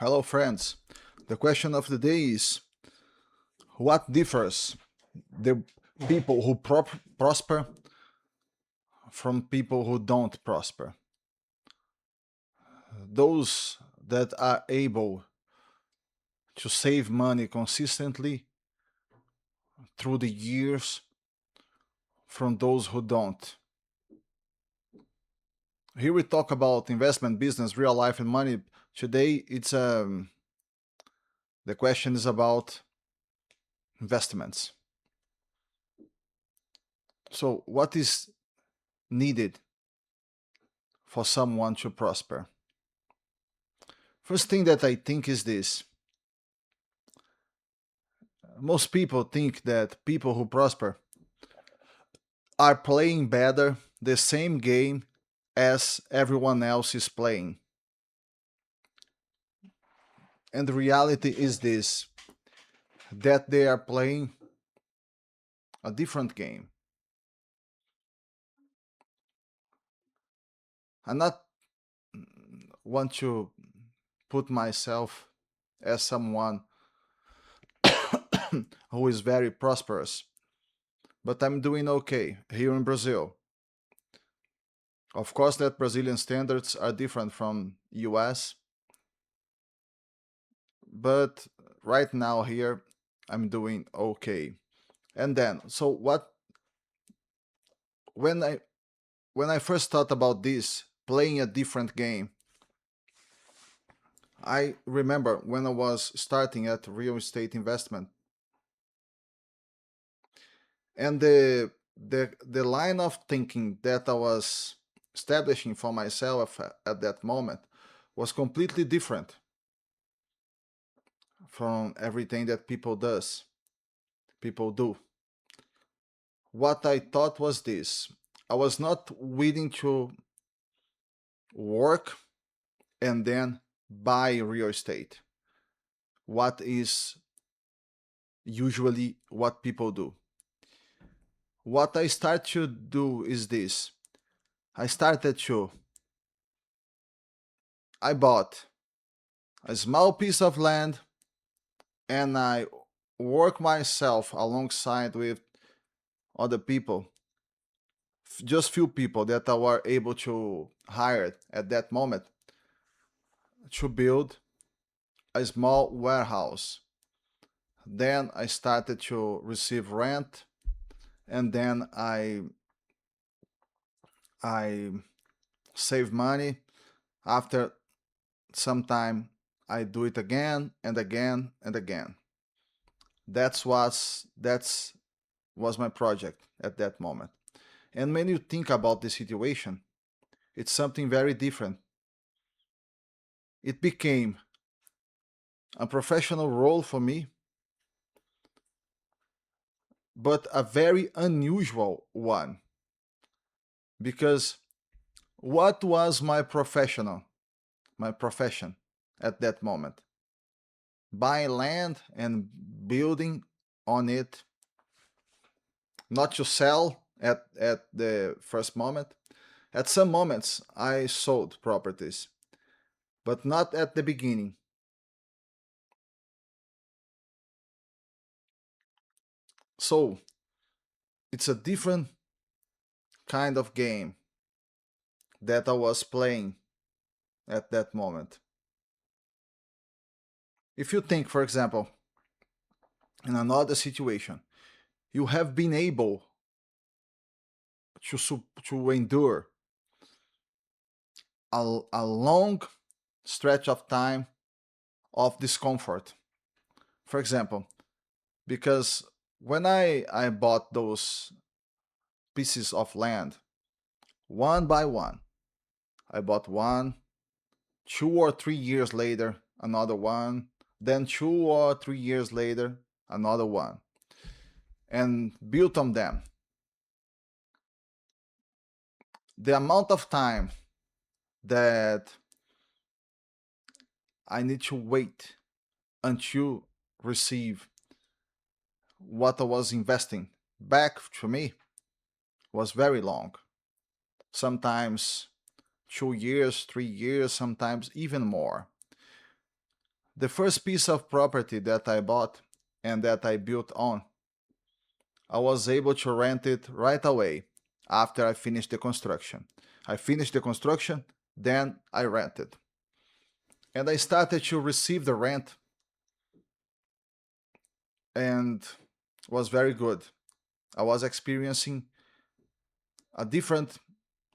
Hello, friends. The question of the day is what differs the people who prosper from people who don't prosper? Those that are able to save money consistently through the years from those who don't. Here we talk about investment, business, real life, and money. Today, the question is about investments. So, what is needed for someone to prosper? First thing that I think is this. Most people think that people who prosper are playing better the same game as everyone else is playing. And the reality is this, that they are playing a different game. I not want to put myself as someone who is very prosperous, but I'm doing okay here in Brazil. Of course that Brazilian standards are different from US, but right now here I'm doing okay. And then, so what when I when I first thought about this, playing a different game, I remember when I was starting at real estate investment, and the line of thinking that I was establishing for myself at that moment was completely different from everything that people do. What I thought was this: I was not willing to work and then buy real estate. What is usually what people do. What I start to do is this. I started to I bought a small piece of land and I work myself alongside with other people, just few people that I were able to hire at that moment to build a small warehouse. Then I started to receive rent, and then I save money. After some time, I do it again and again and again. That's was my project at that moment. And when you think about the situation, it's something very different. It became a professional role for me, but a very unusual one. Because what was my profession at that moment? Buying land and building on it, not to sell at the first moment. At some moments, I sold properties, but not at the beginning. So it's a different kind of game that I was playing at that moment. If you think, for example, in another situation, you have been able to endure a long stretch of time of discomfort. For example, because when I bought those pieces of land one by one, I bought one, 2 or 3 years later, another one, then 2 or 3 years later, another one, and built on them. The amount of time that I need to wait until receive what I was investing back to me was very long. Sometimes 2 years, 3 years, sometimes even more. The first piece of property that I bought and that I built on, I was able to rent it right away after I finished the construction. I finished the construction, then I rented. And I started to receive the rent and was very good. I was experiencing a different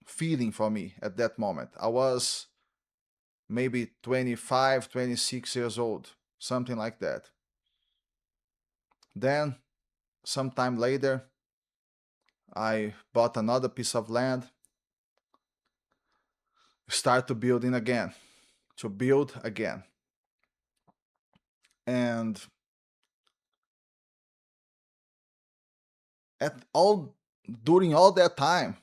feeling for me at that moment. I was maybe 25, 26 years old, something like that. Then, sometime later, I bought another piece of land, start to building again, to build again. And at all during all that time,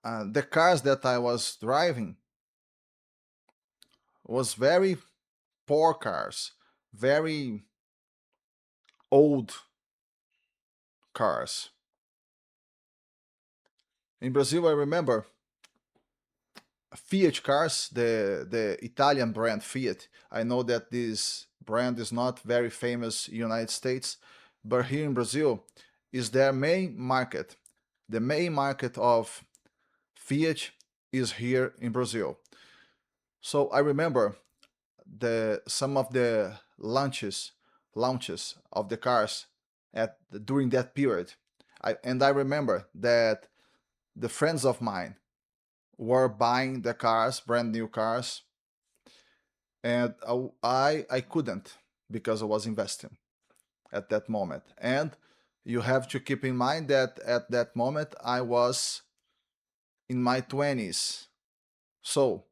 the cars that I was driving was very poor cars, very old cars. In Brazil, I remember Fiat cars, the Italian brand Fiat. I know that this brand is not very famous in United States, but here in Brazil is their main market. The main market of Fiat is here in Brazil. So I remember the some of the launches of the cars at during that period. I remember that the friends of mine were buying the cars, brand new cars, and I couldn't because I was investing at that moment. And you have to keep in mind that at that moment I was in my 20s. So,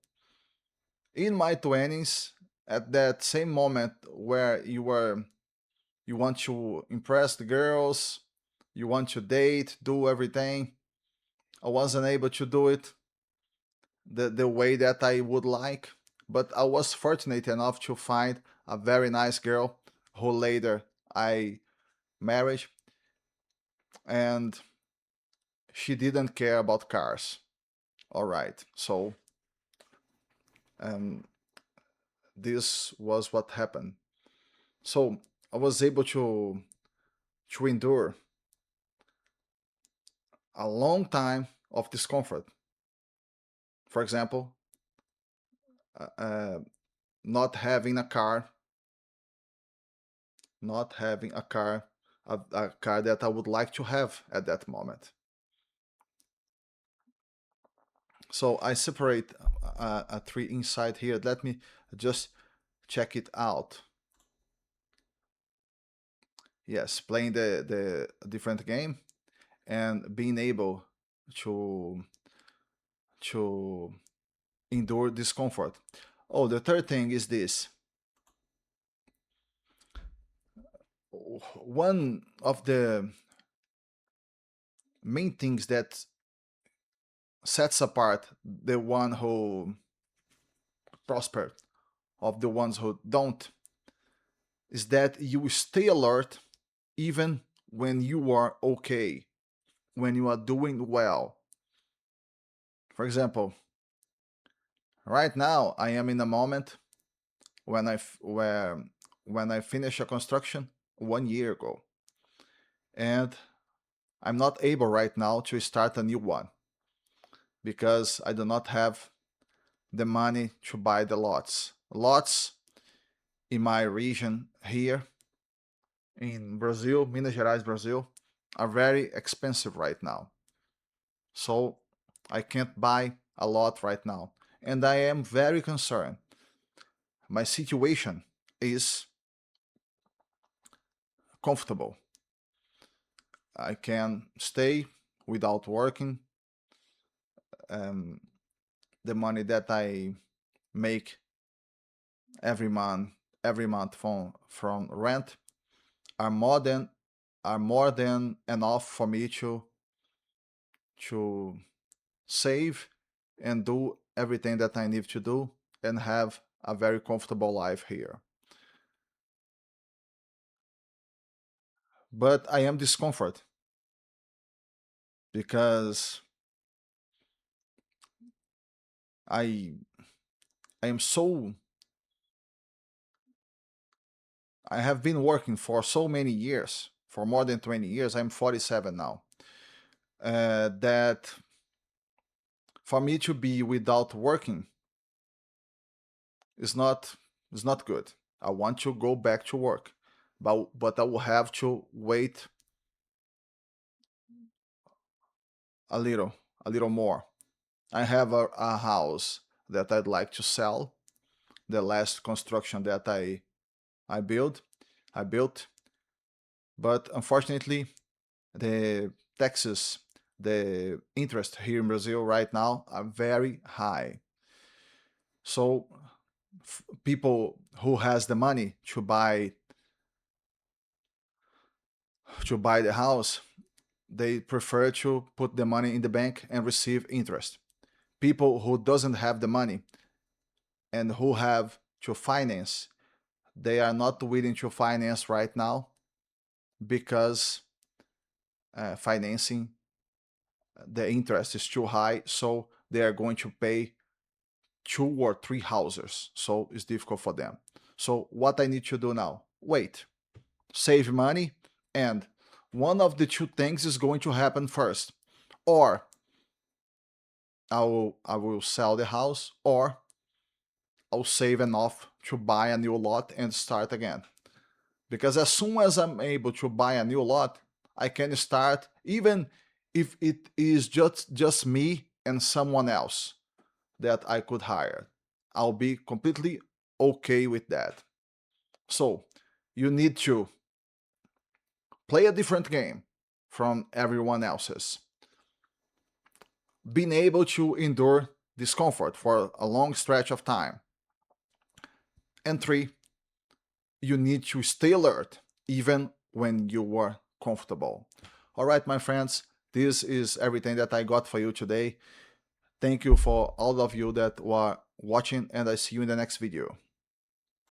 in my 20s, at that same moment where you want to impress the girls, you want to date, do everything, I wasn't able to do it the way that I would like, but I was fortunate enough to find a very nice girl who later I married, and she didn't care about cars. All right, so um, this was what happened. So I was able to endure a long time of discomfort. For example, uh, uh, not having a car, not having a car that I would like to have at that moment. So I separate a tree inside here. Let me just check it out. Yes, playing the different game and being able to to endure discomfort. Oh, the third thing is this. One of the main things that sets apart the one who prosper of the ones who don't is that you stay alert even when you are okay, when you are doing well. For example, right now I am in a moment where when I finish a construction 1 year ago, and I'm not able right now to start a new one because I do not have the money to buy the lots. Lots in my region here in Brazil, Minas Gerais, Brazil, are very expensive right now. So I can't buy a lot right now. And I am very concerned. My situation is comfortable. I can stay without working. Um, the money that I make every month, every month from rent are more than enough for me to save and do everything that I need to do and have a very comfortable life here. But I am discomfort because I I am so I have been working for so many years, for more than 20 years. I'm 47 now. That for me to be without working is not good. I want to go back to work, but I will have to wait a little, a little more. I have a house that I'd like to sell. The last construction that I built, I built, but unfortunately, the taxes, the interest here in Brazil right now are very high. So people who has the money to buy the house, they prefer to put the money in the bank and receive interest. People who doesn't have the money and who have to finance, they are not willing to finance right now because financing the interest is too high, so they are going to pay two or three houses, so it's difficult for them. So what I need to do now? Wait, save money, and one of the two things is going to happen first. Or I will sell the house, or I'll save enough to buy a new lot and start again. Because as soon as I'm able to buy a new lot, I can start, even if it is just me and someone else that I could hire. I'll be completely okay with that. So you need to play a different game from everyone else's. Being able to endure discomfort for a long stretch of time. And three, you need to stay alert even when you are comfortable. All right, my friends, this is everything that I got for you today. Thank you for all of you that were watching, and I see you in the next video.